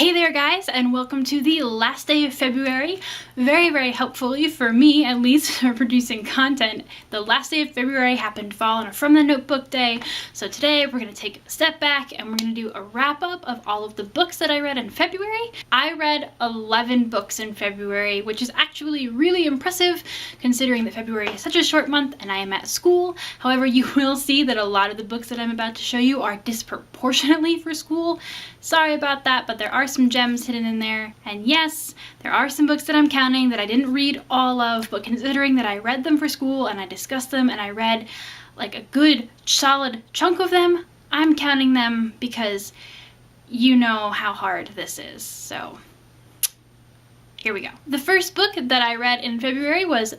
Hey there guys, and welcome to the last day of February. Very helpfully for me, at least, for producing content. The last day of February happened to fall on a From the Notebook day, so today we're going to take a step back and we're going to do a wrap up of all of the books that I read in February. I read 11 books in February, which is actually really impressive considering that February is such a short month and I am at school. However, you will see that a lot of the books that I'm about to show you are disproportionately for school. Sorry about that, but there are some gems hidden in there. And yes, there are some books that I'm counting that I didn't read all of, but considering that I read them for school and I discussed them and I read like a good solid chunk of them, I'm counting them because you know how hard this is. So here we go. The first book that I read in February was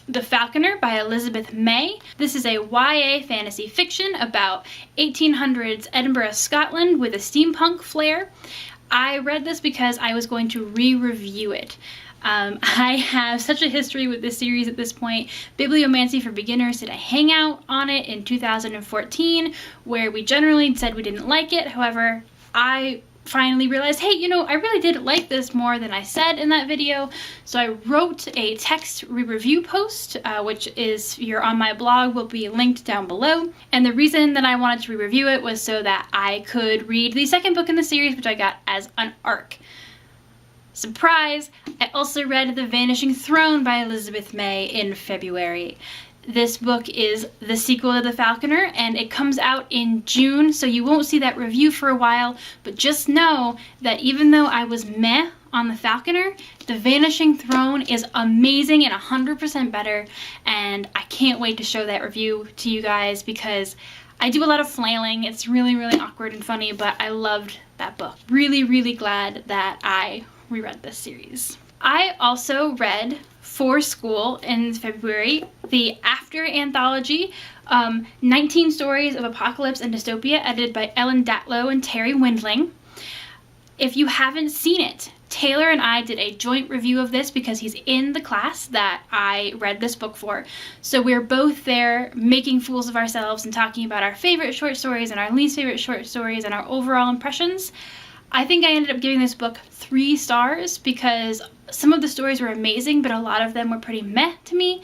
The Falconer by Elizabeth May. This is a YA fantasy fiction about 1800s Edinburgh, Scotland with a steampunk flair. I read this because I was going to re-review it. I have such a history with this series at this point. Bibliomancy for Beginners did a hangout on it in 2014 where we generally said we didn't like it. However, I finally realized, hey, you know, I really did like this more than I said in that video. So I wrote a text re-review post, which is, if you're on my blog, will be linked down below. And the reason that I wanted to re-review it was so that I could read the second book in the series, which I got as an ARC. Surprise! I also read The Vanishing Throne by Elizabeth May in February. This book is the sequel to The Falconer, and it comes out in June, so you won't see that review for a while, but just know that even though I was meh on The Falconer, The Vanishing Throne is amazing and 100% better, and I can't wait to show that review to you guys because I do a lot of flailing. It's really awkward and funny, but I loved that book. Really glad that I reread this series. I also read for school in February the After anthology, 19 Stories of Apocalypse and Dystopia, edited by Ellen Datlow and Terry Windling. If you haven't seen it, Taylor and I did a joint review of this because he's in the class that I read this book for. So we're both there making fools of ourselves and talking about our favorite short stories and our least favorite short stories and our overall impressions. I think I ended up giving this book 3 stars because some of the stories were amazing, but a lot of them were pretty meh to me.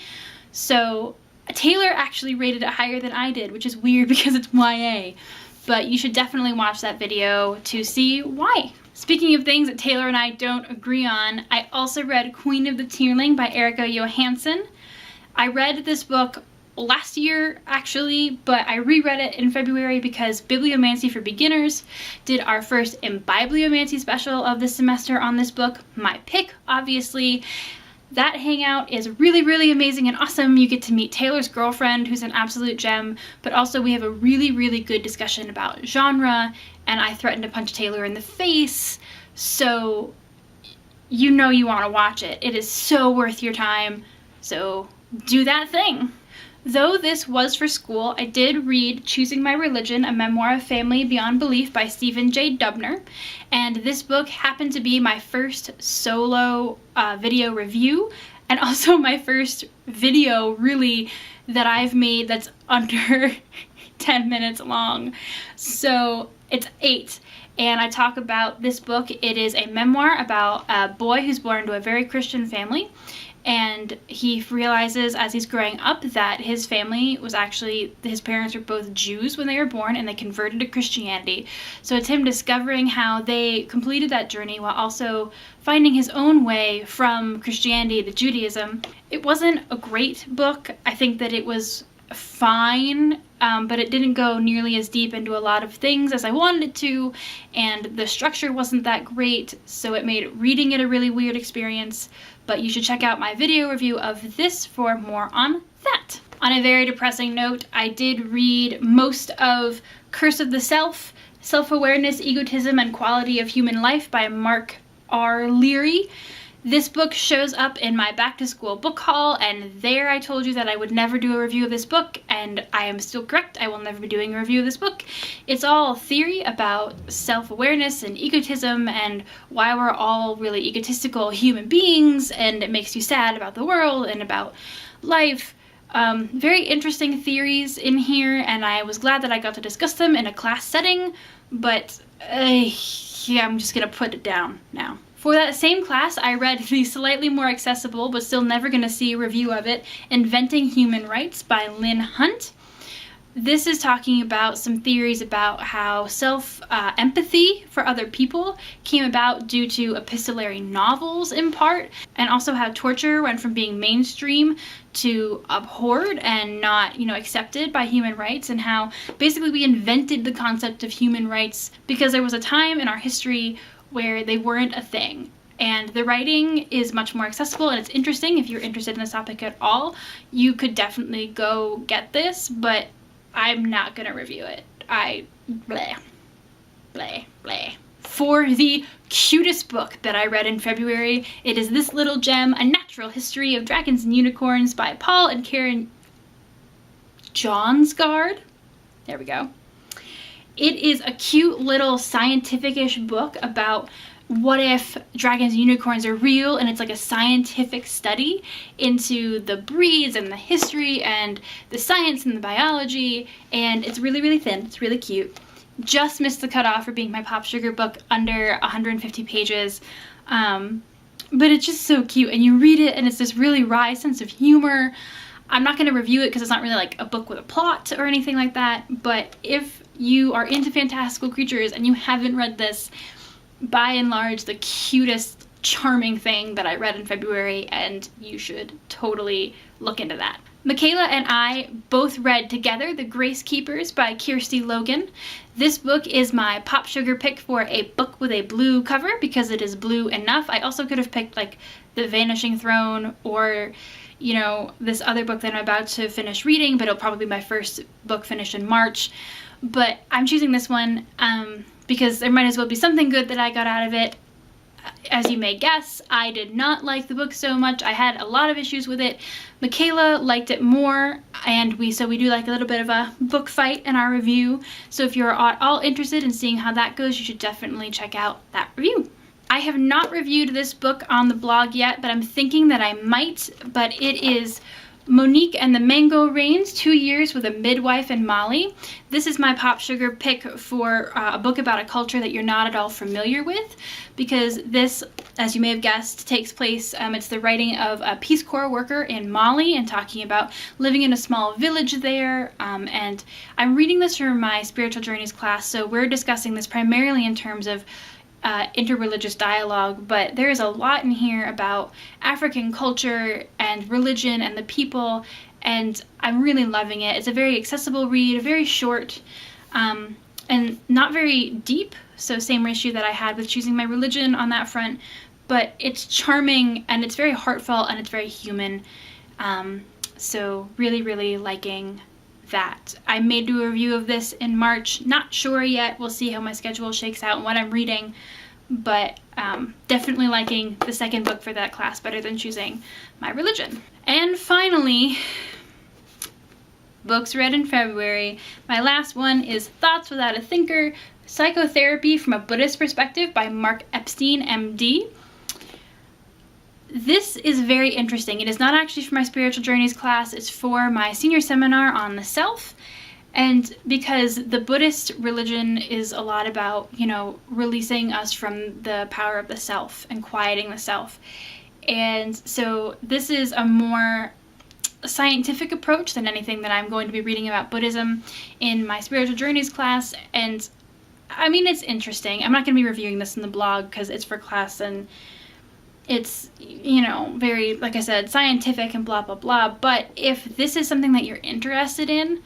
So Taylor actually rated it higher than I did, which is weird because it's YA. But you should definitely watch that video to see why. Speaking of things that Taylor and I don't agree on, I also read Queen of the Tearling by Erica Johansson. I read this book last year actually, but I reread it in February because Bibliomancy for Beginners did our first Imbibliomancy special of this semester on this book. My pick, obviously. That hangout is really amazing and awesome. You get to meet Taylor's girlfriend, who's an absolute gem, but also we have a really good discussion about genre, and I threatened to punch Taylor in the face, so you know you want to watch it. It is so worth your time, so do that thing. Though this was for school, I did read Choosing My Religion, A Memoir of Family Beyond Belief by Stephen J. Dubner, and this book happened to be my first solo video review, and also my first video, really, that I've made that's under 10 minutes long. So it's 8. And I talk about this book. It is a memoir about a boy who's born into a very Christian family. And he realizes as he's growing up that his family was actually, his parents were both Jews when they were born and they converted to Christianity. So it's him discovering how they completed that journey while also finding his own way from Christianity to Judaism. It wasn't a great book. I think that it was fine, but it didn't go nearly as deep into a lot of things as I wanted it to, and the structure wasn't that great, so it made reading it a really weird experience. But you should check out my video review of this for more on that. On a very depressing note, I did read most of Curse of the Self, Self-Awareness, Egotism, and Quality of Human Life by Mark R. Leary. This book shows up in my back to school book haul, and there I told you that I would never do a review of this book, and I am still correct. I will never be doing a review of this book. It's all theory about self-awareness and egotism and why we're all really egotistical human beings, and it makes you sad about the world and about life. Very interesting theories in here, and I was glad that I got to discuss them in a class setting, but yeah, I'm just gonna put it down now. For that same class, I read the slightly more accessible, but still never gonna see a review of it, Inventing Human Rights by Lynn Hunt. This is talking about some theories about how empathy for other people came about due to epistolary novels in part, and also how torture went from being mainstream to abhorred and not, accepted by human rights, and how basically we invented the concept of human rights because there was a time in our history where they weren't a thing. And the writing is much more accessible and it's interesting. If you're interested in this topic at all, you could definitely go get this, but I'm not gonna review it. Bleh. For the cutest book that I read in February, it is this little gem, A Natural History of Dragons and Unicorns by Paul and Karen Johnsgaard. There we go. It is a cute little scientific-ish book about what if dragons and unicorns are real, and it's like a scientific study into the breeds and the history and the science and the biology, and it's really, really thin. It's really cute. Just missed the cutoff for being my PopSugar book, under 150 pages. But it's just so cute, and you read it and it's this really wry sense of humor. I'm not going to review it because it's not really like a book with a plot or anything like that, but if you are into fantastical creatures and you haven't read this, by and large the cutest, charming thing that I read in February, and you should totally look into that. Michaela and I both read together The Grace Keepers by Kirsty Logan. This book is my PopSugar pick for a book with a blue cover because it is blue enough. I also could have picked like The Vanishing Throne or this other book that I'm about to finish reading, but it'll probably be my first book finished in March. But I'm choosing this one because there might as well be something good that I got out of it. As you may guess, I did not like the book so much. I had a lot of issues with it. Michaela liked it more, and we do like a little bit of a book fight in our review. So if you're at all interested in seeing how that goes, you should definitely check out that review. I have not reviewed this book on the blog yet, but I'm thinking that I might. But it is Monique and the Mango Rains, 2 Years with a Midwife in Mali. This is my PopSugar pick for a book about a culture that you're not at all familiar with, because this, as you may have guessed, takes place, it's the writing of a Peace Corps worker in Mali and talking about living in a small village there, and I'm reading this for my Spiritual Journeys class, so we're discussing this primarily in terms of interreligious dialogue, but there is a lot in here about African culture and religion and the people, and I'm really loving it. It's a very accessible read, very short, and not very deep, so same issue that I had with choosing my religion on that front, but it's charming and it's very heartfelt and it's very human, so really, really liking that. I may do a review of this in March, not sure yet. We'll see how my schedule shakes out and what I'm reading, but definitely liking the second book for that class better than choosing my religion. And finally, books read in February. My last one is Thoughts Without a Thinker, Psychotherapy from a Buddhist Perspective by Mark Epstein, MD. This is very interesting. It is not actually for my Spiritual Journeys class, it's for my senior seminar on the self. And because the Buddhist religion is a lot about, releasing us from the power of the self and quieting the self. And so this is a more scientific approach than anything that I'm going to be reading about Buddhism in my Spiritual Journeys class. And I mean, it's interesting. I'm not going to be reviewing this in the blog because it's for class and it's, very, like I said, scientific and blah, blah, blah. But if this is something that you're interested in,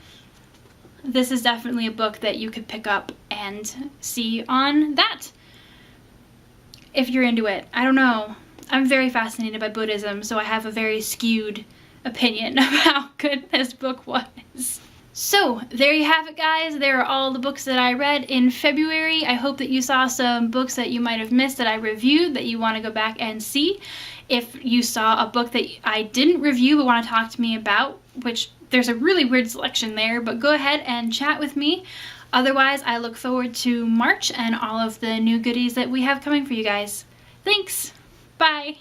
this is definitely a book that you could pick up and see on that. If you're into it. I don't know. I'm very fascinated by Buddhism, so I have a very skewed opinion of how good this book was. So, there you have it, guys. There are all the books that I read in February. I hope that you saw some books that you might have missed that I reviewed that you want to go back and see. If you saw a book that I didn't review but want to talk to me about, which there's a really weird selection there, but go ahead and chat with me. Otherwise, I look forward to March and all of the new goodies that we have coming for you guys. Thanks! Bye!